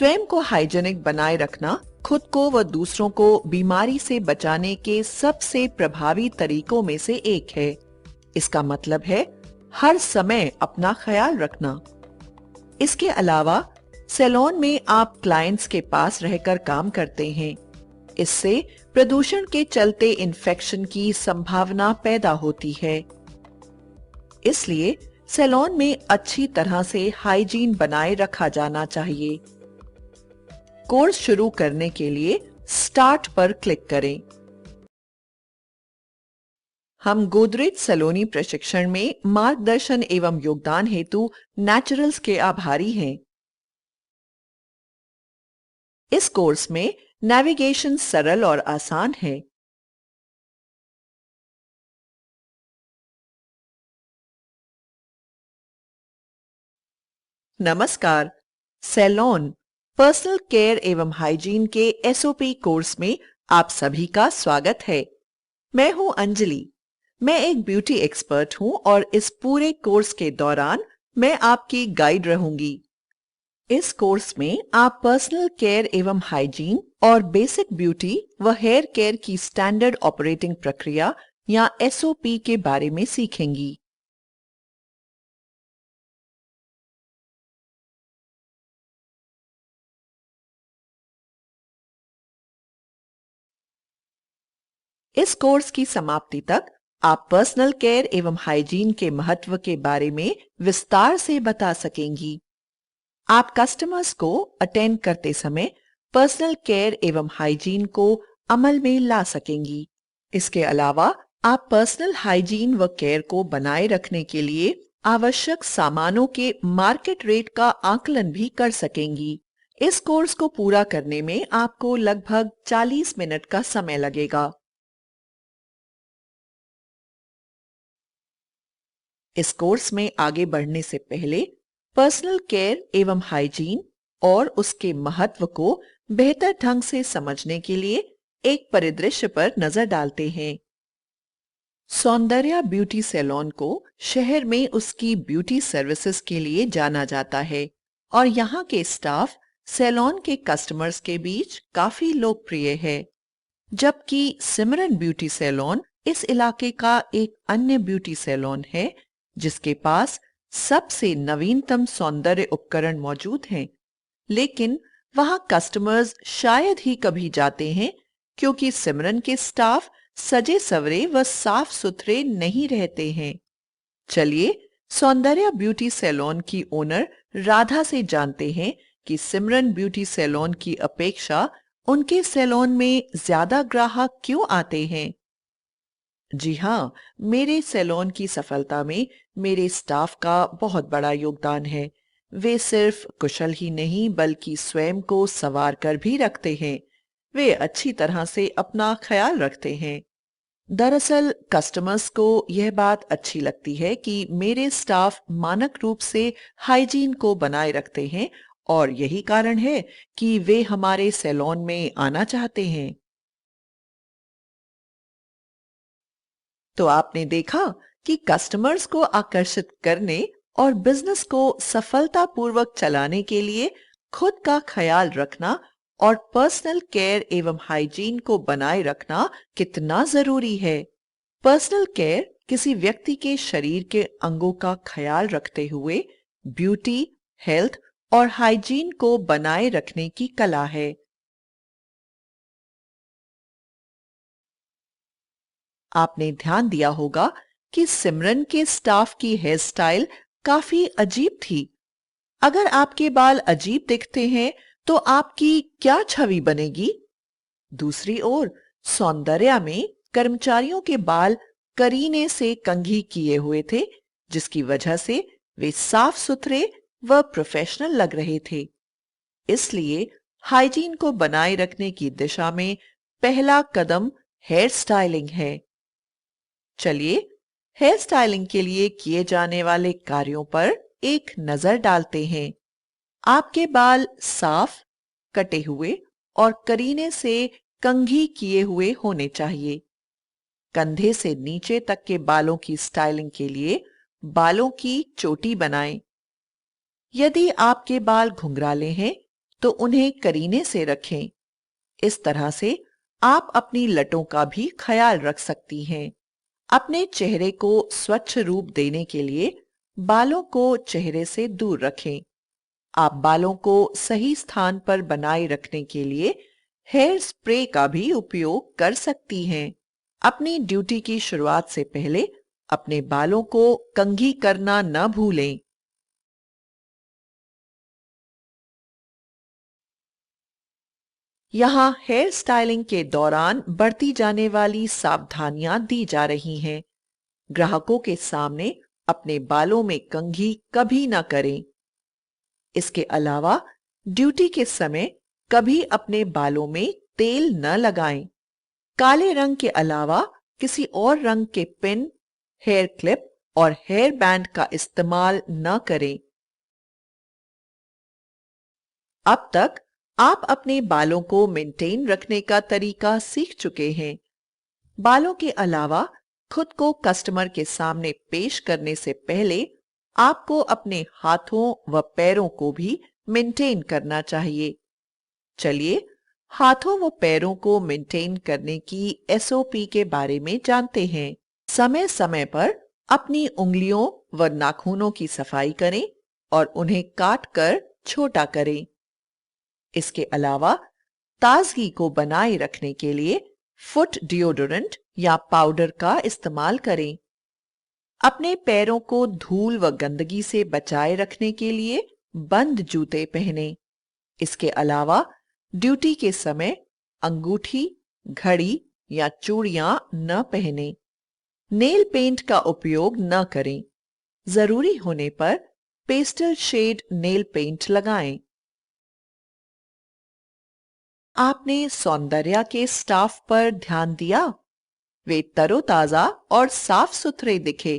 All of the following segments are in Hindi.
स्वयं को हाइजेनिक बनाए रखना खुद को व दूसरों को बीमारी से बचाने के सबसे प्रभावी तरीकों में से एक है। इसका मतलब है हर समय अपना ख्याल रखना। इसके अलावा सैलून में आप क्लाइंट्स के पास रहकर काम करते हैं। इससे प्रदूषण के चलते इन्फेक्शन की संभावना पैदा होती है। इसलिए सैलून में अच्छी तरह से हाइजीन बनाए रखा जाना चाहिए। कोर्स शुरू करने के लिए स्टार्ट पर क्लिक करें। हम गोदरेज सलोनी प्रशिक्षण में मार्गदर्शन एवं योगदान हेतु नेचुरल्स के आभारी हैं। इस कोर्स में नेविगेशन सरल और आसान है। नमस्कार, सैलून पर्सनल केयर एवं हाइजीन के एसओपी कोर्स में आप सभी का स्वागत है। मैं हूं अंजलि। मैं एक ब्यूटी एक्सपर्ट हूं और इस पूरे कोर्स के दौरान मैं आपकी गाइड रहूंगी। इस कोर्स में आप पर्सनल केयर एवं हाइजीन और बेसिक ब्यूटी व हेयर केयर की स्टैंडर्ड ऑपरेटिंग प्रक्रिया या एसओपी के बारे में सीखेंगी। इस कोर्स की समाप्ति तक आप पर्सनल केयर एवं हाइजीन के महत्व के बारे में विस्तार से बता सकेंगी। आप कस्टमर्स को अटेंड करते समय पर्सनल केयर एवं हाइजीन को अमल में ला सकेंगी। इसके अलावा आप पर्सनल हाइजीन व केयर को बनाए रखने के लिए आवश्यक सामानों के मार्केट रेट का आकलन भी कर सकेंगी। इस कोर्स को पूरा करने में आपको लगभग 40 मिनट का समय लगेगा। इस कोर्स में आगे बढ़ने से पहले पर्सनल केयर एवं हाइजीन और उसके महत्व को बेहतर ढंग से समझने के लिए एक परिदृश्य पर नजर डालते हैं। सौंदर्या ब्यूटी सैलून को शहर में उसकी ब्यूटी सर्विसेज के लिए जाना जाता है और यहाँ के स्टाफ सैलून के कस्टमर्स के बीच काफी लोकप्रिय है। जबकि सिमरन ब्यूटी सैलून इस इलाके का एक अन्य ब्यूटी सैलून है जिसके पास सबसे नवीनतम सौंदर्य उपकरण मौजूद हैं, लेकिन वहां कस्टमर्स शायद ही कभी जाते हैं क्योंकि सिमरन के स्टाफ सजे सवरे व साफ सुथरे नहीं रहते हैं। चलिए सौंदर्य ब्यूटी सैलून की ओनर राधा से जानते हैं कि सिमरन ब्यूटी सैलून की अपेक्षा उनके सैलून में ज्यादा ग्राहक क्यों आते हैं। जी हाँ, मेरे सैलून की सफलता में मेरे स्टाफ का बहुत बड़ा योगदान है। वे सिर्फ कुशल ही नहीं बल्कि स्वयं को संवार कर भी रखते हैं। वे अच्छी तरह से अपना ख्याल रखते हैं। दरअसल कस्टमर्स को यह बात अच्छी लगती है कि मेरे स्टाफ मानक रूप से हाइजीन को बनाए रखते हैं और यही कारण है कि वे हमारे सैलून में आना चाहते हैं। तो आपने देखा कि कस्टमर्स को आकर्षित करने और बिजनेस को सफलतापूर्वक चलाने के लिए खुद का ख्याल रखना और पर्सनल केयर एवं हाइजीन को बनाए रखना कितना जरूरी है। पर्सनल केयर किसी व्यक्ति के शरीर के अंगों का ख्याल रखते हुए ब्यूटी, हेल्थ और हाइजीन को बनाए रखने की कला है। आपने ध्यान दिया होगा कि सिमरन के स्टाफ की हेयर स्टाइल काफी अजीब थी। अगर आपके बाल अजीब दिखते हैं तो आपकी क्या छवि बनेगी? दूसरी ओर सौंदर्या में कर्मचारियों के बाल करीने से कंघी किए हुए थे, जिसकी वजह से वे साफ सुथरे व प्रोफेशनल लग रहे थे। इसलिए हाइजीन को बनाए रखने की दिशा में पहला कदम हेयर स्टाइलिंग है। चलिए हेयर स्टाइलिंग के लिए किए जाने वाले कार्यों पर एक नजर डालते हैं। आपके बाल साफ, कटे हुए और करीने से कंघी किए हुए होने चाहिए। कंधे से नीचे तक के बालों की स्टाइलिंग के लिए बालों की चोटी बनाएं। यदि आपके बाल घुंघराले हैं तो उन्हें करीने से रखें। इस तरह से आप अपनी लटों का भी ख्याल रख सकती हैं। अपने चेहरे को स्वच्छ रूप देने के लिए बालों को चेहरे से दूर रखें। आप बालों को सही स्थान पर बनाए रखने के लिए हेयर स्प्रे का भी उपयोग कर सकती हैं। अपनी ड्यूटी की शुरुआत से पहले अपने बालों को कंघी करना न भूलें। यहाँ हेयर स्टाइलिंग के दौरान बढ़ती जाने वाली सावधानियां दी जा रही हैं। ग्राहकों के सामने अपने बालों में कंघी कभी ना करें। इसके अलावा ड्यूटी के समय कभी अपने बालों में तेल न लगाएं। काले रंग के अलावा किसी और रंग के पिन, हेयर क्लिप और हेयर बैंड का इस्तेमाल न करें। अब तक आप अपने बालों को मेंटेन रखने का तरीका सीख चुके हैं। बालों के अलावा खुद को कस्टमर के सामने पेश करने से पहले आपको अपने हाथों व पैरों को भी मेंटेन करना चाहिए। चलिए हाथों व पैरों को मेंटेन करने की एसओपी के बारे में जानते हैं। समय समय पर अपनी उंगलियों व नाखूनों की सफाई करें और उन्हें काट कर छोटा करें। इसके अलावा ताजगी को बनाए रखने के लिए फुट डिओडोरेंट या पाउडर का इस्तेमाल करें। अपने पैरों को धूल व गंदगी से बचाए रखने के लिए बंद जूते पहनें। इसके अलावा ड्यूटी के समय अंगूठी, घड़ी या चूड़ियां न पहनें। नेल पेंट का उपयोग न करें। जरूरी होने पर पेस्टल शेड नेल पेंट लगाएं। आपने सौंदर्य के स्टाफ पर ध्यान दिया? वे तरोताजा और साफ सुथरे दिखे।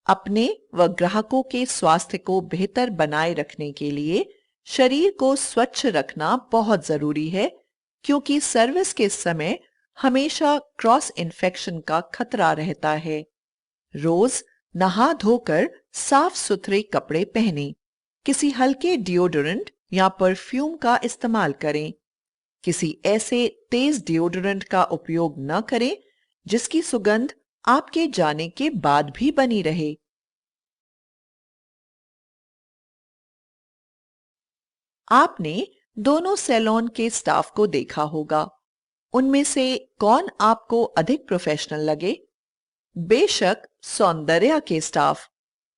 अपने व ग्राहकों के स्वास्थ्य को बेहतर बनाए रखने के लिए शरीर को स्वच्छ रखना बहुत जरूरी है, क्योंकि सर्विस के समय हमेशा क्रॉस इन्फेक्शन का खतरा रहता है। रोज नहा धोकर साफ सुथरे कपड़े पहनें। किसी हल्के डिओडोरेंट या परफ्यूम का इस्तेमाल करें। किसी ऐसे तेज डिओडोरेंट का उपयोग न करें जिसकी सुगंध आपके जाने के बाद भी बनी रहे। आपने दोनों सैलून के स्टाफ को देखा होगा। उनमें से कौन आपको अधिक प्रोफेशनल लगे? बेशक सौंदर्य के स्टाफ,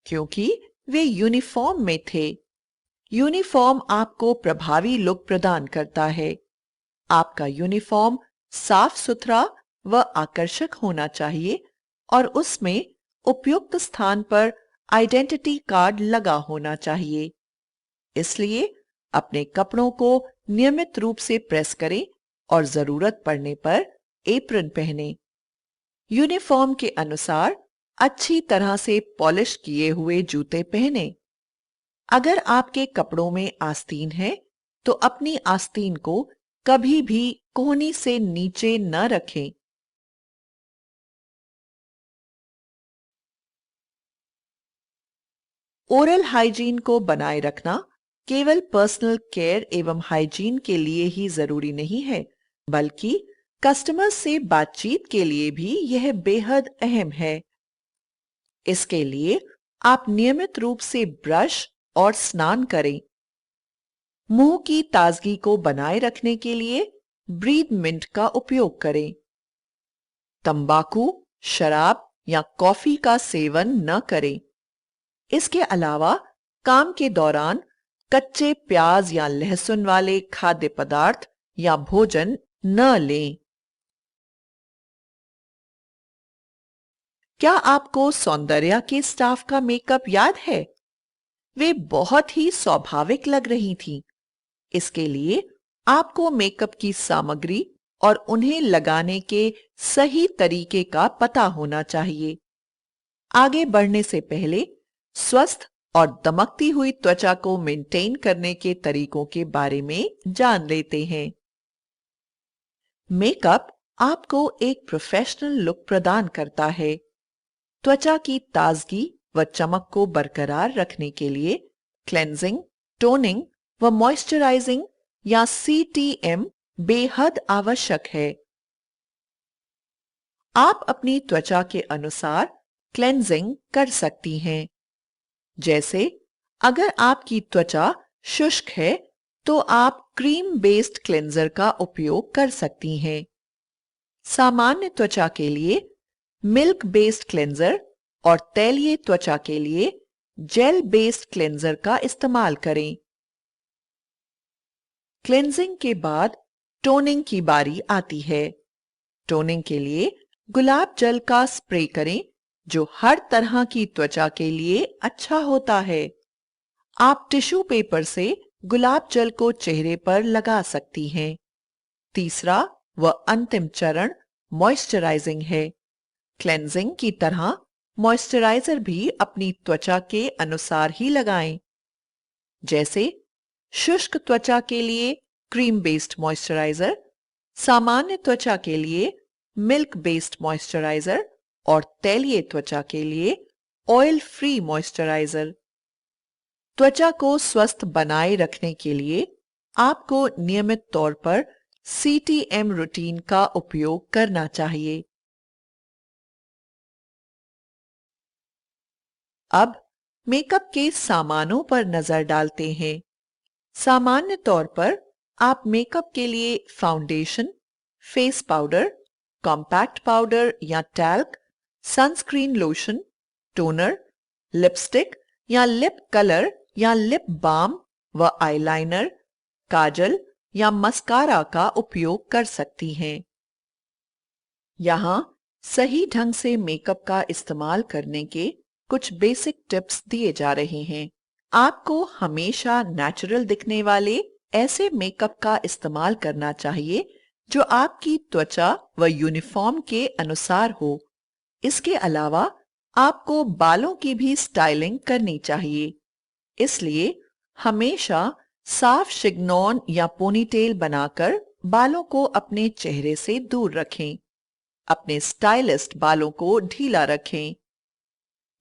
क्योंकि वे यूनिफॉर्म में थे। यूनिफॉर्म आपको प्रभावी लुक प्रदान करता है। आपका यूनिफॉर्म साफ सुथरा व आकर्षक होना चाहिए और उसमें उपयुक्त स्थान पर आइडेंटिटी कार्ड लगा होना चाहिए। इसलिए अपने कपड़ों को नियमित रूप से प्रेस करें और जरूरत पड़ने पर एप्रन पहनें। यूनिफॉर्म के अनुसार अच्छी तरह से पॉलिश किए हुए जूते पहनें। अगर आपके कपड़ों में आस्तीन है तो अपनी आस्तीन को कभी भी कोहनी से नीचे न रखें। ओरल हाइजीन को बनाए रखना केवल पर्सनल केयर एवं हाइजीन के लिए ही जरूरी नहीं है, बल्कि कस्टमर से बातचीत के लिए भी यह बेहद अहम है। इसके लिए आप नियमित रूप से ब्रश और स्नान करें। मुंह की ताजगी को बनाए रखने के लिए ब्रीद मिंट का उपयोग करें। तंबाकू, शराब या कॉफी का सेवन न करें। इसके अलावा काम के दौरान कच्चे प्याज या लहसुन वाले खाद्य पदार्थ या भोजन न लें। क्या आपको सौंदर्य के स्टाफ का मेकअप याद है? वे बहुत ही स्वाभाविक लग रही थीं। इसके लिए आपको मेकअप की सामग्री और उन्हें लगाने के सही तरीके का पता होना चाहिए। आगे बढ़ने से पहले स्वस्थ और दमकती हुई त्वचा को मेंटेन करने के तरीकों के बारे में जान लेते हैं। मेकअप आपको एक प्रोफेशनल लुक प्रदान करता है। त्वचा की ताजगी व चमक को बरकरार रखने के लिए क्लेंजिंग, टोनिंग व मॉइस्चराइजिंग या CTM बेहद आवश्यक है। आप अपनी त्वचा के अनुसार क्लेंजिंग कर सकती हैं। जैसे अगर आपकी त्वचा शुष्क है तो आप क्रीम बेस्ड क्लेंजर का उपयोग कर सकती हैं। सामान्य त्वचा के लिए मिल्क बेस्ड क्लेंजर और तैलीय त्वचा के लिए जेल बेस्ड क्लेंजर का इस्तेमाल करें। क्लेंजिंग के बाद टोनिंग की बारी आती है। टोनिंग के लिए गुलाब जल का स्प्रे करें जो हर तरह की त्वचा के लिए अच्छा होता है। आप टिश्यू पेपर से गुलाब जल को चेहरे पर लगा सकती हैं। तीसरा व अंतिम चरण मॉइस्चराइजिंग है। क्लेंजिंग की तरह मॉइस्चराइजर भी अपनी त्वचा के अनुसार ही लगाएं। जैसे शुष्क त्वचा के लिए क्रीम बेस्ड मॉइस्चराइजर, सामान्य त्वचा के लिए मिल्क बेस्ड मॉइस्चराइजर और तैलीय त्वचा के लिए ऑयल फ्री मॉइस्चराइजर। त्वचा को स्वस्थ बनाए रखने के लिए आपको नियमित तौर पर CTM रूटीन का उपयोग करना चाहिए। अब मेकअप के सामानों पर नजर डालते हैं। सामान्य तौर पर आप मेकअप के लिए foundation, face powder, compact powder या talc, sunscreen lotion, toner, lipstick या लिप कलर या लिप बाम व आईलाइनर, काजल या मस्कारा का उपयोग कर सकती हैं। यहाँ सही ढंग से मेकअप का इस्तेमाल करने के कुछ बेसिक टिप्स दिए जा रहे हैं। आपको हमेशा नेचुरल दिखने वाले ऐसे मेकअप का इस्तेमाल करना चाहिए जो आपकी त्वचा व यूनिफॉर्म के अनुसार हो। इसके अलावा आपको बालों की भी स्टाइलिंग करनी चाहिए। इसलिए हमेशा साफ शिगनॉन या पोनीटेल बनाकर बालों को अपने चेहरे से दूर रखें। अपने स्टाइलिस्ट बालों को ढीला रखें।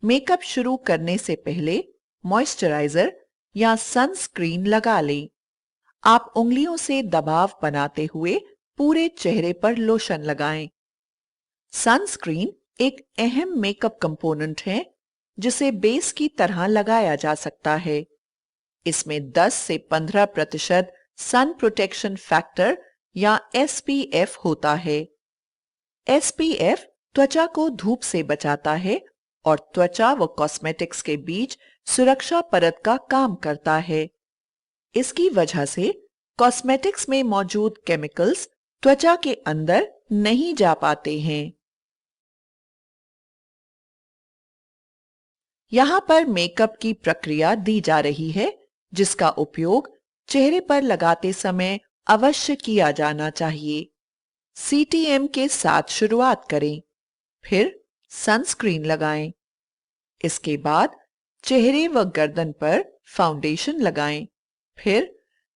मेकअप शुरू करने से पहले मॉइस्चराइजर या सनस्क्रीन लगा लें। आप उंगलियों से दबाव बनाते हुए पूरे चेहरे पर लोशन लगाएं। सनस्क्रीन एक अहम मेकअप कंपोनेंट है जिसे बेस की तरह लगाया जा सकता है। इसमें 10 से 15% सन प्रोटेक्शन फैक्टर या SPF होता है। SPF त्वचा को धूप से बचाता है और त्वचा व कॉस्मेटिक्स के बीच सुरक्षा परत का काम करता है। इसकी वजह से कॉस्मेटिक्स में मौजूद केमिकल्स त्वचा के अंदर नहीं जा पाते हैं। यहाँ पर मेकअप की प्रक्रिया दी जा रही है जिसका उपयोग चेहरे पर लगाते समय अवश्य किया जाना चाहिए। CTM के साथ शुरुआत करें, फिर सनस्क्रीन लगाएं। इसके बाद चेहरे व गर्दन पर फाउंडेशन लगाएं, फिर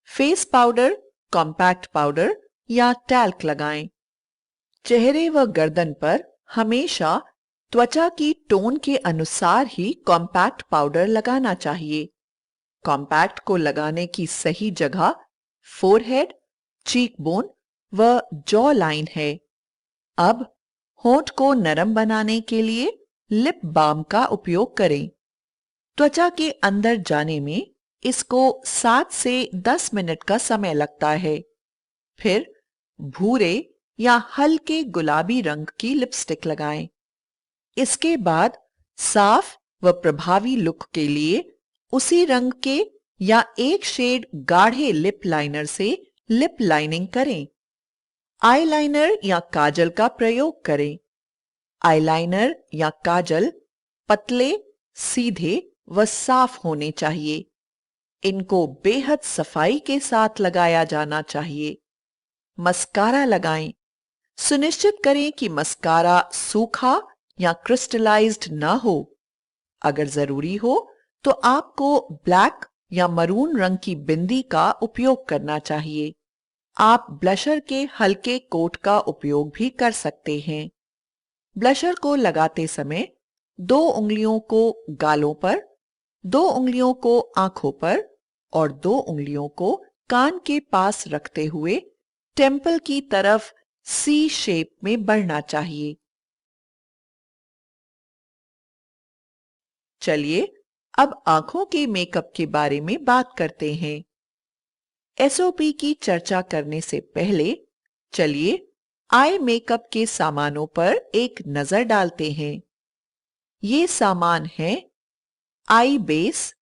फेस पाउडर, कॉम्पैक्ट पाउडर या टैल्क लगाएं। चेहरे व गर्दन पर हमेशा त्वचा की टोन के अनुसार ही कॉम्पैक्ट पाउडर लगाना चाहिए। कॉम्पैक्ट को लगाने की सही जगह फोरहेड, चीक बोन व जॉ लाइन है। अब होंठ को नरम बनाने के लिए लिप बाम का उपयोग करें। त्वचा के अंदर जाने में इसको 7 से 10 मिनट का समय लगता है। फिर भूरे या हल्के गुलाबी रंग की लिपस्टिक लगाएं। इसके बाद साफ व प्रभावी लुक के लिए उसी रंग के या एक शेड गाढ़े लिप लाइनर से लिप लाइनिंग करें। आईलाइनर या काजल का प्रयोग करें। आईलाइनर या काजल पतले, सीधे व साफ होने चाहिए। इनको बेहद सफाई के साथ लगाया जाना चाहिए। मस्कारा लगाएं। सुनिश्चित करें कि मस्कारा सूखा या क्रिस्टलाइज्ड ना हो। अगर जरूरी हो तो आपको ब्लैक या मरून रंग की बिंदी का उपयोग करना चाहिए। आप ब्लशर के हल्के कोट का उपयोग भी कर सकते हैं। ब्लशर को लगाते समय 2 उंगलियों को गालों पर, 2 उंगलियों को आंखों पर और 2 उंगलियों को कान के पास रखते हुए टेम्पल की तरफ सी शेप में बढ़ना चाहिए। चलिए अब आंखों के मेकअप के बारे में बात करते हैं। एसओपी की चर्चा करने से पहले चलिए आई मेकअप के सामानों पर एक नजर डालते हैं। ये सामान हैं आई बेस,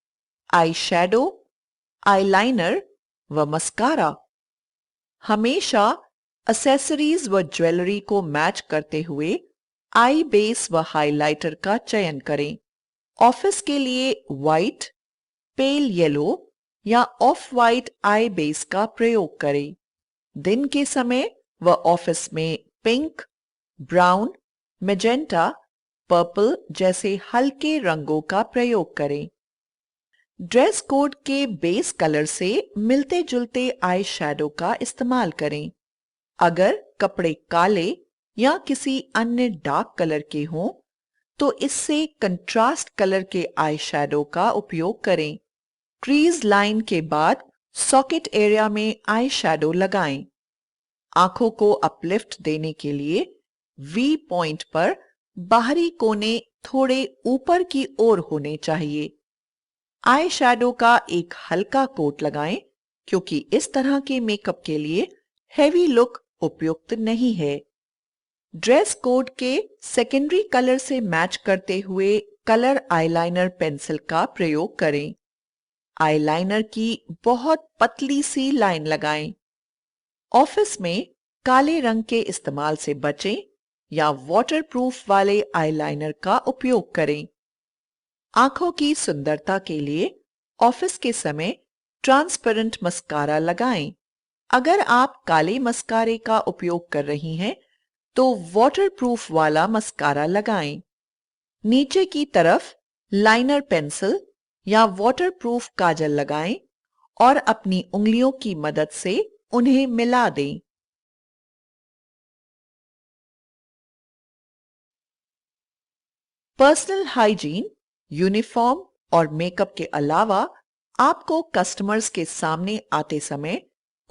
आई शैडो, आईलाइनर व मस्कारा। हमेशा एक्सेसरीज व ज्वेलरी को मैच करते हुए आई बेस व हाइलाइटर का चयन करें। ऑफिस के लिए व्हाइट, पेल येलो या ऑफ व्हाइट आई बेस का प्रयोग करें। दिन के समय व ऑफिस में पिंक, ब्राउन, मैजेंटा, पर्पल जैसे हल्के रंगों का प्रयोग करें। ड्रेस कोड के बेस कलर से मिलते जुलते आई शैडो का इस्तेमाल करें। अगर कपड़े काले या किसी अन्य डार्क कलर के हों तो इससे कंट्रास्ट कलर के आई शैडो का उपयोग करें। क्रीज लाइन के बाद सॉकेट एरिया में आई शैडो लगाएं। आंखों को अपलिफ्ट देने के लिए वी पॉइंट पर बाहरी कोने थोड़े ऊपर की ओर होने चाहिए। आई शैडो का एक हल्का कोट लगाएं क्योंकि इस तरह के मेकअप के लिए हैवी लुक उपयुक्त नहीं है। ड्रेस कोड के सेकेंडरी कलर से मैच करते हुए कलर आईलाइनर पेंसिल का प्रयोग करें। आईलाइनर की बहुत पतली सी लाइन लगाएं। ऑफिस में काले रंग के इस्तेमाल से बचें या वाटरप्रूफ वाले आईलाइनर का उपयोग करें। आंखों की सुंदरता के लिए ऑफिस के समय ट्रांसपेरेंट मस्कारा लगाएं। अगर आप काले मस्कारे का उपयोग कर रही हैं तो वाटरप्रूफ वाला मस्कारा लगाएं। नीचे की तरफ लाइनर पेंसिल या वाटरप्रूफ काजल लगाएं और अपनी उंगलियों की मदद से उन्हें मिला दें। पर्सनल हाइजीन, यूनिफॉर्म और मेकअप के अलावा आपको कस्टमर्स के सामने आते समय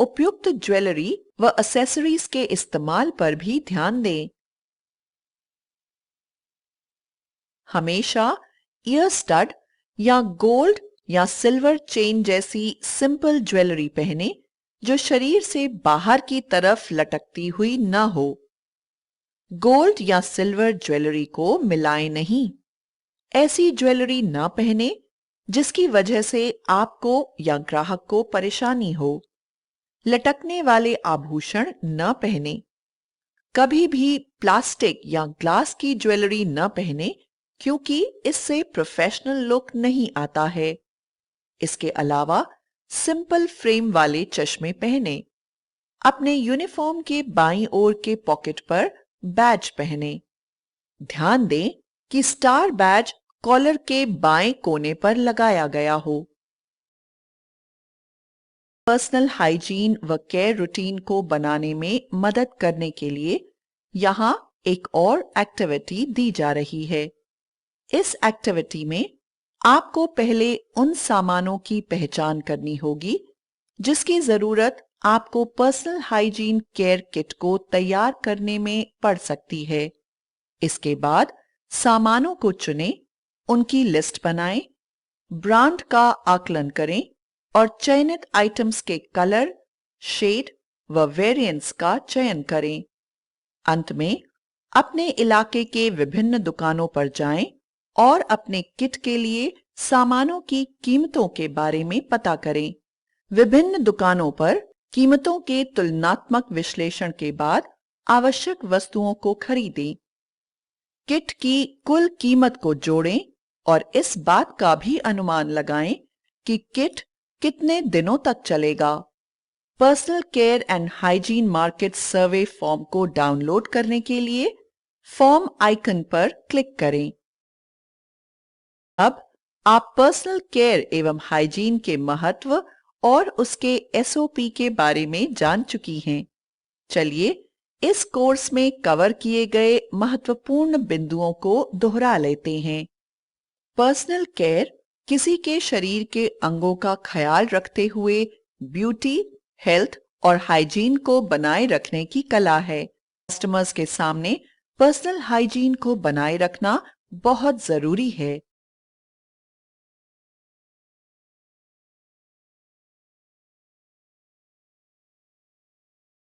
उपयुक्त ज्वेलरी व एक्सेसरीज के इस्तेमाल पर भी ध्यान दें। हमेशा ईयर स्टड या गोल्ड या सिल्वर चेन जैसी सिंपल ज्वेलरी पहने जो शरीर से बाहर की तरफ लटकती हुई न हो। गोल्ड या सिल्वर ज्वेलरी को मिलाएं नहीं। ऐसी ज्वेलरी न पहने जिसकी वजह से आपको या ग्राहक को परेशानी हो। लटकने वाले आभूषण न पहने। कभी भी प्लास्टिक या ग्लास की ज्वेलरी न पहने क्योंकि इससे प्रोफेशनल लुक नहीं आता है। इसके अलावा सिंपल फ्रेम वाले चश्मे पहने। अपने यूनिफॉर्म के बाईं ओर के पॉकेट पर बैज पहने। ध्यान दें कि स्टार बैज कॉलर के बाएं कोने पर लगाया गया हो। पर्सनल हाइजीन व केयर रूटीन को बनाने में मदद करने के लिए यहाँ एक और एक्टिविटी दी जा रही है। इस एक्टिविटी में आपको पहले उन सामानों की पहचान करनी होगी जिसकी जरूरत आपको पर्सनल हाइजीन केयर किट को तैयार करने में पड़ सकती है। इसके बाद सामानों को चुनें, उनकी लिस्ट बनाएं, ब्रांड का आकलन करें और चयनित आइटम्स के कलर, शेड व वेरिएंट्स का चयन करें। अंत में अपने इलाके के विभिन्न दुकानों पर जाएं और अपने किट के लिए सामानों की कीमतों के बारे में पता करें। विभिन्न दुकानों पर कीमतों के तुलनात्मक विश्लेषण के बाद आवश्यक वस्तुओं को खरीदें। किट की कुल कीमत को जोड़ें और इस बात का भी अनुमान लगाएं कि किट कितने दिनों तक चलेगा। Personal care and hygiene market survey form को डाउनलोड करने के लिए फॉर्म आइकन पर क्लिक करें। अब आप पर्सनल केयर एवं हाइजीन के महत्व और उसके एसओपी के बारे में जान चुकी हैं। चलिए इस कोर्स में कवर किए गए महत्वपूर्ण बिंदुओं को दोहरा लेते हैं। पर्सनल केयर किसी के शरीर के अंगों का ख्याल रखते हुए ब्यूटी, हेल्थ और हाइजीन को बनाए रखने की कला है। कस्टमर्स के सामने पर्सनल हाइजीन को बनाए रखना बहुत जरूरी है।